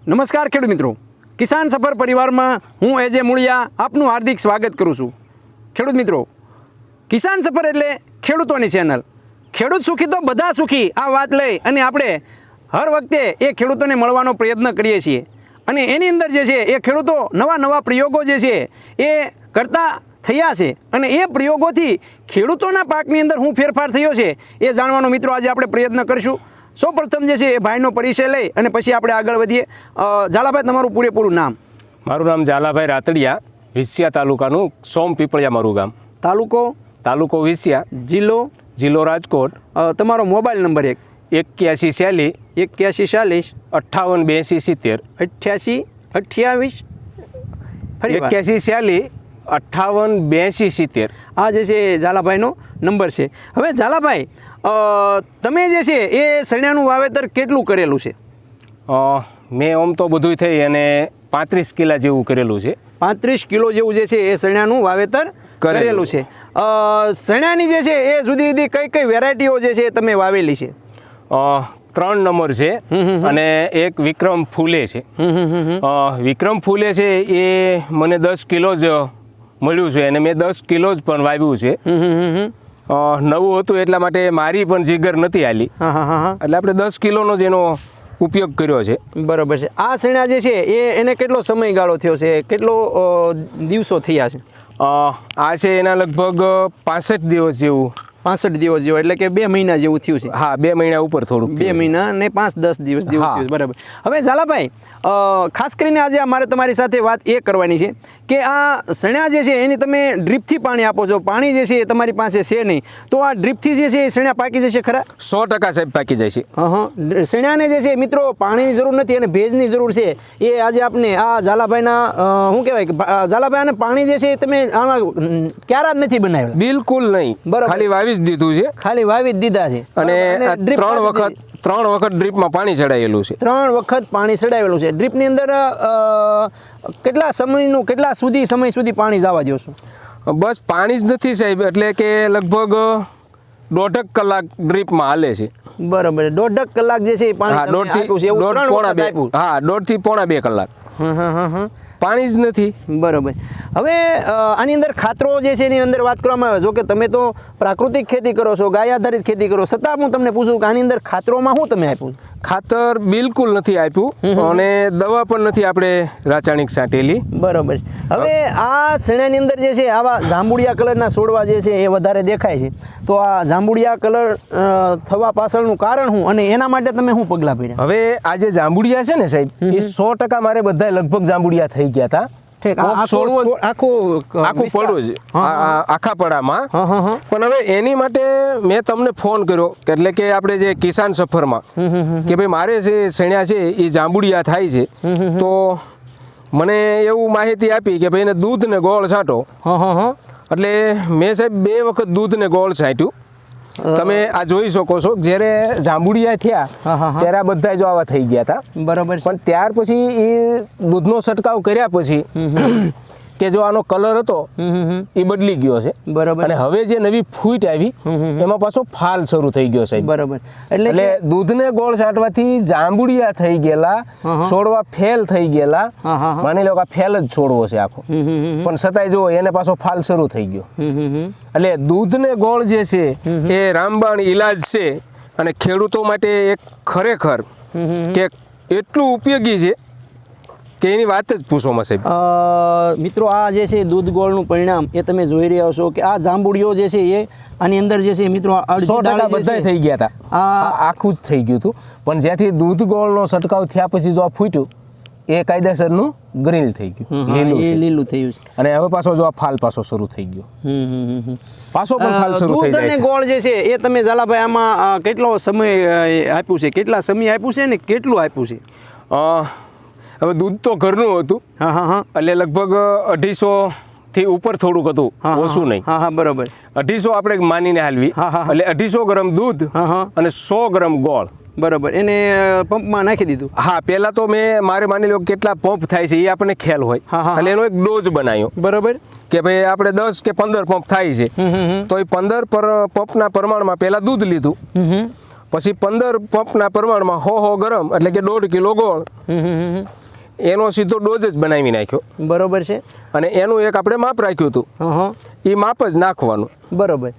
નમસ્કાર ખેડૂત મિત્રો, કિસાન સફર પરિવારમાં હું એજે મૂળિયા આપનું હાર્દિક સ્વાગત કરું છું. ખેડૂત મિત્રો, કિસાન સફર એટલે ખેડૂતોની ચેનલ. ખેડૂત સુખી તો બધા સુખી આ વાત લઈ અને આપણે હર વખતે એ ખેડૂતોને મળવાનો પ્રયત્ન કરીએ છીએ. અને એની અંદર જે છે એ ખેડૂતો નવા પ્રયોગો જે છે એ કરતા થયા છે અને એ પ્રયોગોથી ખેડૂતોના પાકની અંદર શું ફેરફાર થયો છે એ જાણવાનો મિત્રો આજે આપણે પ્રયત્ન કરીશું. સૌપ્રથમ જે છે એ ભાઈનો પરિચય લઈ અને પછી આપણે આગળ વધીએ. ઝાલાભાઈ, તમારું પૂરેપૂરું નામ? મારું નામ ઝાલાભાઈ રાતડિયા, વિસિયા તાલુકાનું સોમ પીપળિયા મારું ગામ. તાલુકો વિસિયા, જિલ્લો રાજકોટ. તમારો મોબાઈલ નંબર? 81 40 58 82 70 81 40 58 82 70. આ જે છે ઝાલાભાઈનો નંબર છે. હવે ઝાલાભાઈ, તમે જે છે એ સણિયાનું વાવેતર કેટલું કરેલું છે? મેં આમ તો બધું થઈ અને 35 કિલા જેવું કરેલું છે. 35 કિલો જેવું જે છે એ સણિયાનું વાવેતર કરેલું છે. સણિયાની જે છે એ જુદી કઈ વેરાયટીઓ જે છે તમે વાવેલી છે? 3 નંબર છે અને એક વિક્રમ ફૂલે છે. વિક્રમ ફૂલે છે એ મને 10 કિલો જ મળ્યું છે અને મેં 10 કિલો જ પણ વાવ્યું છે. નવું હતું એટલા માટે મારી પણ જીગર નથી હાલી, એટલે આપણે 10 કિલોનો જ એનો ઉપયોગ કર્યો છે. બરાબર છે. આ સણિયા જે છે એને કેટલો સમયગાળો થયો છે, કેટલો દિવસો થયા છે? આ છે એના લગભગ 65 દિવસ જેવું. 65 દિવસ જેવું એટલે કે 2 મહિના જેવું થયું છે. હા, 2 મહિના ઉપર થોડુંક. 2 મહિના ને 5-10 દિવસ જેવું થયું. બરાબર. હવે ઝાલાભાઈ, ખાસ કરીને આજે અમારે તમારી સાથે વાત એ કરવાની છે કે આ સણિયા જે છે એની તમે ડ્રીપથી પાણી આપો છો. પાણી જે છે એ તમારી પાસે છે નહીં, તો આ ડ્રીપથી જે છે એ સણિયા પાકી જશે ખરા? 100% સાહેબ પાકી જાય છે. સણિયાને જે છે મિત્રો પાણીની જરૂર નથી અને ભેજની જરૂર છે. એ આજે આપણે આ ઝાલાભાઈના શું કહેવાય કે ઝાલાભાઈ આને પાણી જે છે તમે આમાં ક્યારા જ નથી બનાવેલા? બિલકુલ નહીં. બરાબર. ખાલી વાવી જ દીધું છે. ખાલી વાવી જ દીધા છે અને 3 વખત ડ્રીપમાં પાણી ચડાવેલું છે. 3 વખત પાણી ચડાવેલું છે. ડ્રીપની અંદર કેટલા સમય સુધી પાણી જવા દો છો? બસ પાણી જ નથી સાહેબ, એટલે કે લગભગ 1.5 કલાક ડ્રીપમાં હાલે છે. બરાબર. 1.5 કલાક જે છે એ પાણી 1.5 થી 2 કલાક પાણી જ નથી. બરાબર. હવે આની અંદર ખાતરો જે છે એની અંદર વાત કરવામાં આવે, જો કે તમે તો પ્રાકૃતિક ખેતી કરો છો, ગાય આધારિત ખેતી કરો, છતાં હું તમને પૂછું કે આની અંદર ખાતરોમાં શું તમે આપ્યું? ખાતર બિલકુલ નથી આપ્યું અને દવા પણ નથી આપણે રાસાયણિક છાંટેલી. બરાબર. હવે આ સણિયાની અંદર જે છે આવા જાંબુડિયા કલરના છોડવા જે છે એ વધારે દેખાય છે, તો આ જાંબુડિયા કલર થવા પાછળનું કારણ શું અને એના માટે તમે શું પગલાં ભર્યા? હવે આ જે જાંબુડિયા છે ને સાહેબ, એ 100% મારે બધા લગભગ જાંબુડિયા થઈ ગયા હતા. આખું પડું જ આખા પડામાં. પણ હવે એની માટે મેં તમને ફોન કર્યો, એટલે કે આપણે જે કિસાન સફરમાં કે ભાઈ મારે જે સણિયા છે એ જાંબુડિયા થાય છે, તો મને એવું માહિતી આપી કે ભાઈ એને દૂધ ને ગોળ છાંટો. એટલે મેં સાહેબ 2 વખત દૂધ ને ગોળ છાંટ્યું. તમે આ જોઈ શકો છો, જ્યારે જાંબુડિયા થયા ત્યારે આ બધા જો આવા થઈ ગયા હતા. બરાબર. પણ ત્યાર પછી એ દૂધનો છંટકાવ કર્યા પછી કે જો આનો કલર હતો એ બદલી ગયો છે. બરાબર. અને હવે જે નવી ફૂટ આવી એમાં પાછો ફાલ શરૂ થઈ ગયો છે. બરાબર. એટલે દૂધને ગોળ છાંટવાથી જાંબુડિયા થઈ ગયેલા, છોડવા ફેલ થઈ ગયેલા. માની લો કે આ ફેલ જ છોડવો છે આખો, પણ છતાંય જો એને પાછો ફાલ શરૂ થઈ ગયો. એટલે દૂધને ગોળ જે છે એ રામબાણ ઈલાજ છે અને ખેડૂતો માટે એક ખરેખર કે એટલું ઉપયોગી છે કે એની વાત જ પૂછોમાં સાહેબ. મિત્રો, આ જે છે દૂધ ગોળનું પરિણામ એ તમે જોઈ રહ્યા છો કે આ જાંબુડિયો જે છે એ આની અંદર જે છે મિત્રો 100% બધા થઈ ગયા હતા. આ આખું જ થઈ ગયું હતું. પણ જ્યાંથી દૂધ ગોળનો છંટકાવ થયા પછી જો આ ફૂટ્યું એ કાયદેસરનું ગ્રીલ થઈ ગયું, લીલું થયું છે. અને હવે પાછો જો આ ફાલ પાછો શરૂ થઈ ગયો, પાછો પણ ફાલ શરૂ થઈ જાય છે. દૂધ અને ગોળ જે છે એ તમે ઝાલાભાઈ આમાં કેટલો સમય આપ્યું છે, કેટલા સમય આપ્યું છે ને કેટલું આપ્યું છે? હવે દૂધ તો ઘરનું હતું, એટલે લગભગ 250 થી ઉપર થોડુંક હતું, ઓછું નહીં. બરાબર. 250 આપણે માનીને હાલવી, એટલે 250 ગ્રામ દૂધ અને 100 ગ્રામ ગોળ. બરાબર. એને પંપમાં નાખી દીધું? હા, પહેલા તો મારે માની લો કેટલા પંપ થાય છે એ આપણને ખ્યાલ હોય, એટલે એનો એક ડોઝ બનાવ્યો. બરાબર. કે ભાઈ આપણે 10 કે 15 પંપ થાય છે, તો એ 15 પંપના પ્રમાણમાં પહેલા દૂધ લીધું, પછી 15 પંપના પ્રમાણમાં 100 ગરમ એટલે કે 1.5 કિલો ગોળ એનો સીધો ડોઝ જ બનાવી નાખ્યો. બરોબર છે. અને એનું એક આપણે માપ રાખ્યું હતું, એ માપ જ નાખવાનું. બરોબર,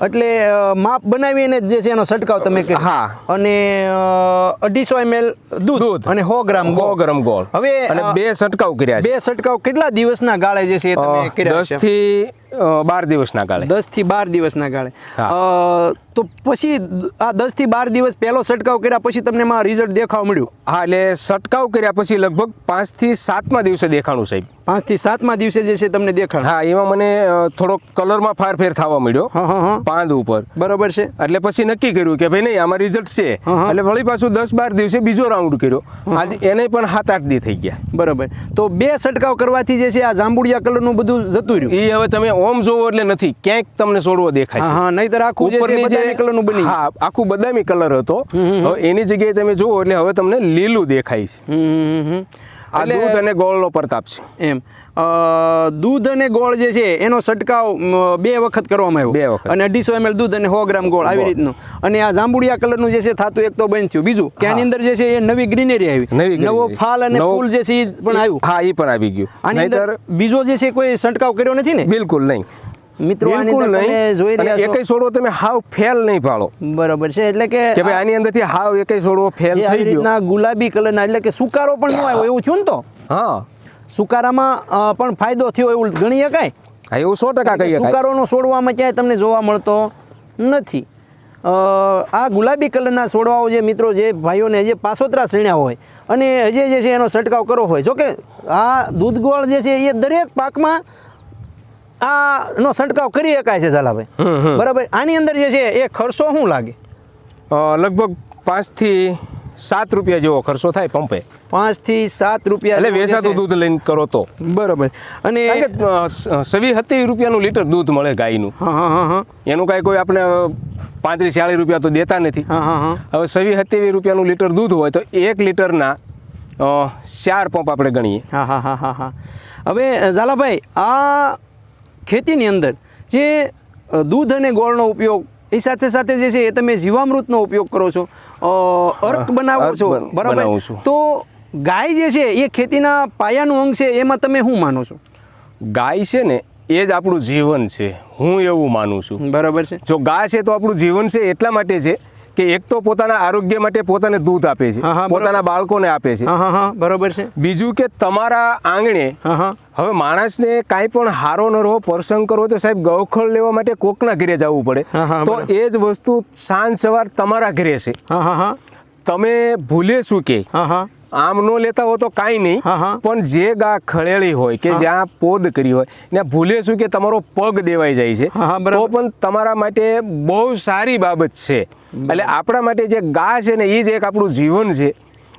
એટલે માપ બનાવીને જે છે એનો છંટકાવ તમે કર્યો. હા. અને 250 ml દૂધ અને 100 ગ્રામ ગોળ. હવે અને 2 છંટકાવ કર્યા છે. 2 છંટકાવ કેટલા દિવસના ગાળે જે છે એ તમે કર્યા છે? 10 થી 12 દિવસના ગાળે. 10 થી 12 દિવસના ગાળે. તો પછી આ 10 થી 12 દિવસ પહેલો છંટકાવ કર્યા પછી તમને એમાં રિઝલ્ટ દેખાવા મળ્યું? હા, એટલે છંટકાવ કર્યા પછી લગભગ 5 થી 7મા દિવસે દેખાણું સાહેબ. 5 થી 7મા દિવસે જે છે તમને દેખાણ? હા, એમાં મને થોડોક કલરમાં ફેર થવા મળ્યો પાંદ ઉપર. બરોબર છે. એટલે પછી નક્કી કર્યું કે ભાઈ નહીં આમાં રિઝલ્ટ છે. એટલે વળી પાછું 10-12 દિવસે બીજો રાઉન્ડ કર્યો. આજે એને પણ 7-8 દી થઈ ગયા. બરોબર, તો 2 છંટકાવ કરવાથી જે છે આ જાંબુડિયા કલરનું બધું જતું રહ્યું? એ હવે તમે ઓમ જોવો એટલે નથી, ક્યાંક તમને છોડવો દેખાય છે. હા, નહીંતર આખું જે છે બદામી કલરનું બની. હા, આખું બદામી કલર હતો. હવે એની જગ્યાએ તમે જુઓ એટલે હવે તમને લીલું દેખાય છે. આ દૂધ અને ગોળનો પ્રતાપ છે. એમ દૂધ અને ગોળ જે છે એનો છંટકાવ 2 વખત કરવામાં આવ્યો. 2 વખત. અને 250 ml દૂધ અને 100 ગ્રામ ગોળ આવી રીતનું. અને આ જાંબુડિયા કલરનું જે છે થાતું એક તો બની થયું. બીજું કે આની અંદર જે છે એ નવી ગ્રીનરી આવી, નવો ફાલ અને ફૂલ જે છે એ પણ આવ્યું. હા, એ પણ આવી ગયું. આની અંદર બીજો જે છે કોઈ છંટકાવ કર્યો નથી ને? બિલકુલ નહીં મિત્રો, આની અંદર તમે જોઈ રહ્યા છો એકેય છોડવો તમે હાવ ફેલ નહીં પાડો. બરોબર છે. એટલે કે ભાઈ આની અંદરથી હાવ એકેય છોડવો ફેલ થઈ ગયો. રીતના ગુલાબી કલરના, એટલે કે સુકારો પણ ન આવ્યો એવું થયું ને? તો હા, સુકારામાં પણ ફાયદો થયો એવું ગણી શકાય. હા, એવું 100% કહી શકાય. સુકારોનો છોડવામાં ક્યાંય તમને જોવા મળતો નથી. આ ગુલાબી કલરના છોડવાઓ જે મિત્રો જે ભાઈઓને જે પાસોતરા સીણ્યા હોય અને હજી જે છે એનો છંટકાવ કરવો હોય, જોકે આ દૂધ ગોળ જે છે એ દરેક પાકમાં આનો છંટકાવ કરી શકાય છે ઝાલાભાઈ. બરાબર. આની અંદર જે છે એ ખર્ચો શું લાગે? લગભગ 5 થી 7 રૂપિયા જેવો ખર્ચો થાય પંપે. 5 થી 7 રૂપિયા એટલે વેચાતું દૂધ લઈને કરો તો. બરોબર. અને 27 રૂપિયાનું લીટર દૂધ મળે ગાયનું. એનું કાંઈ કોઈ આપણે 35-40 રૂપિયા તો દેતા નથી. હવે 27 રૂપિયાનું લીટર દૂધ હોય તો 1 લીટરના 4 પંપ આપણે ગણીએ. હા. હવે ઝાલાભાઈ, આ ખેતીની અંદર જે દૂધ અને ગોળનો ઉપયોગ, એ સાથે સાથે જે છે એ તમે જીવામૃતનો ઉપયોગ કરો છો, અર્ક બનાવો છો, બરાબર? તો ગાય જે છે એ ખેતીના પાયાનું અંગ છે, એમાં તમે શું માનો છો? ગાય છે ને એ જ આપણું જીવન છે, હું એવું માનું છું. બરાબર છે. જો ગાય છે તો આપણું જીવન છે એટલા માટે છે કે એક તો પોતાના આરોગ્ય માટે પોતાને દૂધ આપે છે, પોતાના બાળકોને આપે છે. બરાબર છે. બીજું કે તમારા આંગણે હવે માણસને કાંઈ પણ હારો નરો પ્રસંગ કરવો તો સાહેબ ગૌખળ લેવા માટે કોકના ઘરે જવું પડે. તો એ જ વસ્તુ સાંજ સવાર તમારા ઘરે છે. તમે ભૂલે શું કે આમ ન લેતા હો તો કાંઈ નહીં, પણ જે ગા ખળેલી હોય કે જ્યાં પોદ કરી હોય ને ભૂલે શું કે તમારો પગ દેવાઈ જાય છે, તો પણ તમારા માટે બહુ સારી બાબત છે. એટલે આપણા માટે જે ગા છે ને એ જ એક આપણું જીવન છે.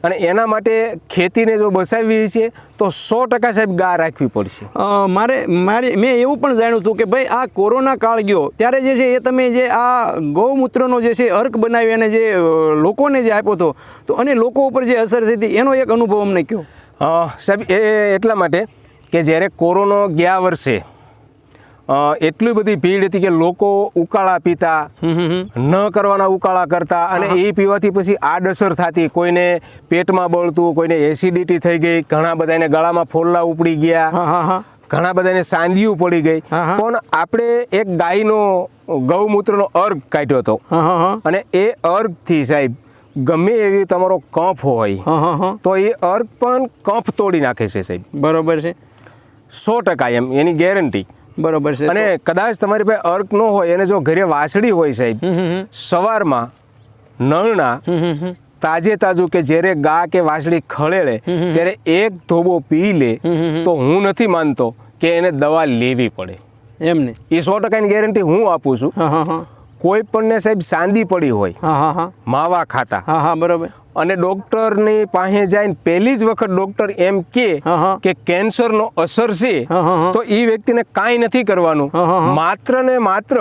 અને એના માટે ખેતીને જો બચાવવી છે તો 100% સાહેબ ગા રાખવી પડશે. મેં એવું પણ જાણ્યું હતું કે ભાઈ આ કોરોના કાળ ગયો ત્યારે જે છે એ તમે જે આ ગૌમૂત્રનો જે છે અર્ક બનાવી અને જે લોકોને જે આપ્યો હતો, તો અને લોકો ઉપર જે અસર થઈ હતી એનો એક અનુભવ અમને કહો. સાહેબ એ એટલા માટે કે જ્યારે કોરોના ગયા વર્ષે એટલી બધી ભીડ હતી કે લોકો ઉકાળા પીતા, ન કરવાના ઉકાળા કરતા, અને એ પીવાથી પછી આડઅસર થતી. કોઈને પેટમાં બળતું, કોઈને એસિડિટી થઈ ગઈ, ઘણા બધાને ગળામાં ફોલ્લા ઉપડી ગયા, ઘણા બધાને સાંધિયું પડી ગઈ. પણ આપણે એક ગાયનો ગૌમૂત્રનો અર્ક કાઢ્યો હતો અને એ અર્કથી સાહેબ ગમે એવી તમારો કફ હોય તો એ અર્ક પણ કફ તોડી નાખે છે સાહેબ. બરોબર છે. 100% એમ એની ગેરંટી. બરોબર છે. અને કદાચ તમારી પાસે અર્ક ન હોય અને જો ઘરે વાસળી હોય સાહેબ, સવારમાં નળના તાજું કે જ્યારે ગા કે વાસળી ખળેલે ત્યારે એક ધોબો પી લે તો હું નથી માનતો કે એને દવા લેવી પડે. એમને એ 100%ની ગેરંટી હું આપું છું. કોઈ પણને સાહેબ સાંધી પડી હોય માવા ખાતા, બરોબર, અને ડોક્ટરની પાસે જઈને પહેલી જ વખત ડોક્ટર એમ કે કેન્સરનો અસર છે, તો એ વ્યક્તિને કાંઈ નથી કરવાનું, માત્ર ને માત્ર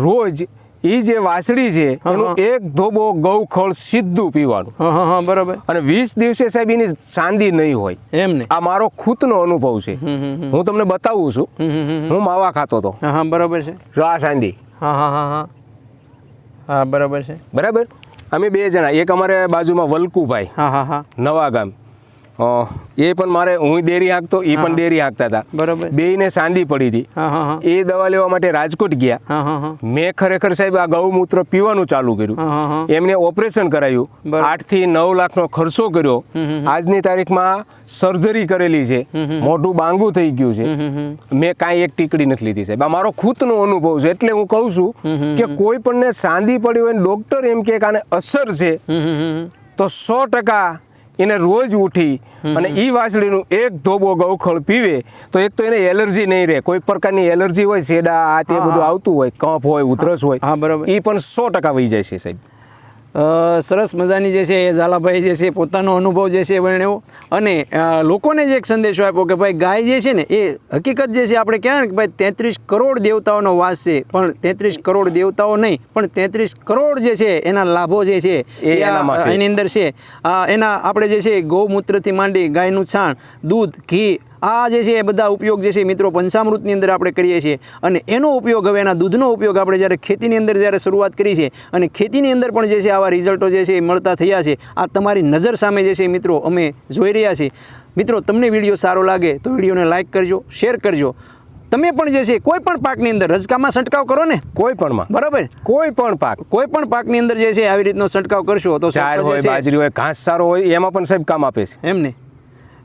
રોજ એ જે વાસળી છે એનું એક ધોબો ગૌખળ સીધું પીવાનું. બરોબર. અને 20 દિવસે સાહેબ એની સાંધી નહીં હોય. એમને આ મારો ખુદનો અનુભવ છે, હું તમને બતાવું છું. હું માવા ખાતો હતો. બરોબર છે. આ સાંધી. હા, બરાબર છે. બરાબર. અમે 2 જણા, એક અમારે બાજુમાં વલકુભાઈ હા હા હા નવા ગામ, એ પણ મારે હું ડેરી હાંકતો, એ પણ ડેરી હાંકતા હતા. બરોબર. બેયને સાંધી પડી હતી. હા હા હા એ દવા લેવા માટે રાજકોટ ગયા. હા હા હા મેં ખરેખર સાહેબ આ ગૌમૂત્ર પીવાનું ચાલુ હા, હા, હા. કર્યું. એમને ઓપરેશન કરાયું, બરાબર. 8 થી 9 લાખનો ખર્ચો કર્યો. આજની તારીખમાં સર્જરી કરેલી છે, મોઢું બાંગું થઈ ગયું છે. મેં કાંઈ એક ટીકડી નથી લીધી સાહેબ. આ મારો ખુદનો અનુભવ છે, એટલે હું કહું છું કે કોઈ પણને સાંધી પડી હોય ને ડોક્ટર એમ કે આને અસર છે, તો 100% એને રોજ ઉઠી અને ઈ વાસળીનું એક ધોબો ગૌખળ પીવે તો એક તો એને એલર્જી નહીં રહે. કોઈ પ્રકારની એલર્જી હોય, શેડા આ તે બધું આવતું હોય, કફ હોય, ઉધરસ હોય, હા, બરાબર. એ પણ 100% વહી જાય છે સાહેબ. સરસ મજાની જે છે એ ઝાલાભાઈ જે છે પોતાનો અનુભવ જે છે વર્ણ્યો અને લોકોને જ એક સંદેશો આપ્યો કે ભાઈ ગાય જે છે ને એ હકીકત જે છે આપણે કહેવાય ને કે ભાઈ 33 કરોડ દેવતાઓનો વાસ છે, પણ 33 કરોડ દેવતાઓ નહીં પણ 33 કરોડ જે છે એના લાભો જે છે એ એની અંદર છે. એના આપણે જે છે ગૌમૂત્રથી માંડી ગાયનું છાણ, દૂધ, ઘી, આ જે છે એ બધા ઉપયોગ જે છે મિત્રો પંચામૃતની અંદર આપણે કરીએ છીએ અને એનો ઉપયોગ હવે એના દૂધનો ઉપયોગ આપણે જ્યારે ખેતીની અંદર જ્યારે શરૂઆત કરી છે અને ખેતીની અંદર પણ જે છે આવા રિઝલ્ટો જે છે એ મળતા થયા છે. આ તમારી નજર સામે જે છે મિત્રો અમે જોઈ રહ્યા છીએ. મિત્રો તમને વિડીયો સારો લાગે તો વિડીયોને લાઇક કરજો, શેર કરજો. તમે પણ જે છે કોઈ પણ પાકની અંદર રજકામાં છંટકાવ કરો ને, કોઈ પણમાં, બરાબર, કોઈ પણ પાકની અંદર જે છે આવી રીતનો છંટકાવ કરશો તો ચાર હોય, બાજરી હોય, ઘાસચારો હોય, એમાં પણ સાહેબ કામ આપે છે. એમને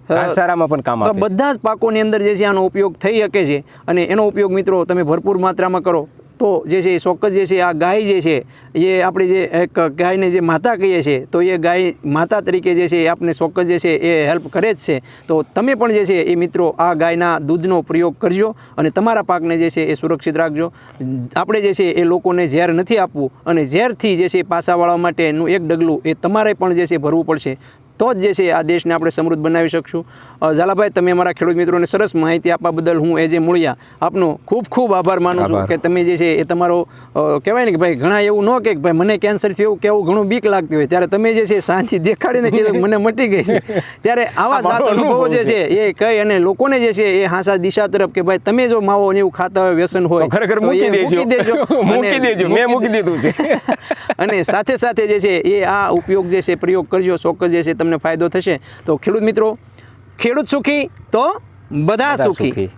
ઘાસચારામાં પણ કામ આપે છે. બધા જ પાકોની અંદર જે છે આનો ઉપયોગ થઈ શકે છે અને એનો ઉપયોગ મિત્રો તમે ભરપૂર માત્રામાં કરો તો જે છે એ ચોક્કસ જે છે આ ગાય જે છે એ આપણે જે એક ગાયને જે માતા કહીએ છીએ તો એ ગાય માતા તરીકે જે છે એ આપને ચોક્કસ જે છે એ હેલ્પ કરે જ છે. તો તમે પણ જે છે એ મિત્રો આ ગાયના દૂધનો પ્રયોગ કરજો અને તમારા પાકને જે છે એ સુરક્ષિત રાખજો. આપણે જે છે એ લોકોને ઝેર નથી આપવું અને ઝેરથી જે છે પાસા વાળવા માટેનું એક ડગલું એ તમારે પણ જે છે ભરવું પડશે. તો જ જે છે આ દેશને આપણે સમૃદ્ધ બનાવી શકશું. ઝાલાભાઈ, તમે અમારા ખેડૂત મિત્રોને સરસ માહિતી આપવા બદલ હું એ જે મૂળિયા આપનો ખૂબ ખૂબ આભાર માનું છું કે તમે જે છે એ તમારો કહેવાય ને કે ભાઈ ઘણા એવું ન કે ભાઈ મને કેન્સર થયું કેવું ઘણું બીક લાગતી હોય ત્યારે તમે જે છે સાંજથી દેખાડીને કીધું મને મટી ગઈ છે ત્યારે આવા જાત અનુભવો જે છે એ કહી અને લોકોને જે છે એ હાંસા દિશા તરફ કે ભાઈ તમે જો માવો ને એવું ખાતા હોય, વ્યસન હોય, ખરેખર મૂકી દેજો. મેં મૂકી દીધું છે. અને સાથે સાથે જે છે એ આ ઉપયોગ જે છે પ્રયોગ કરજો, ચોક્કસ જે છે તમને ફાયદો થશે. તો ખેડૂત મિત્રો, ખેડૂત સુખી તો બધા સુખી.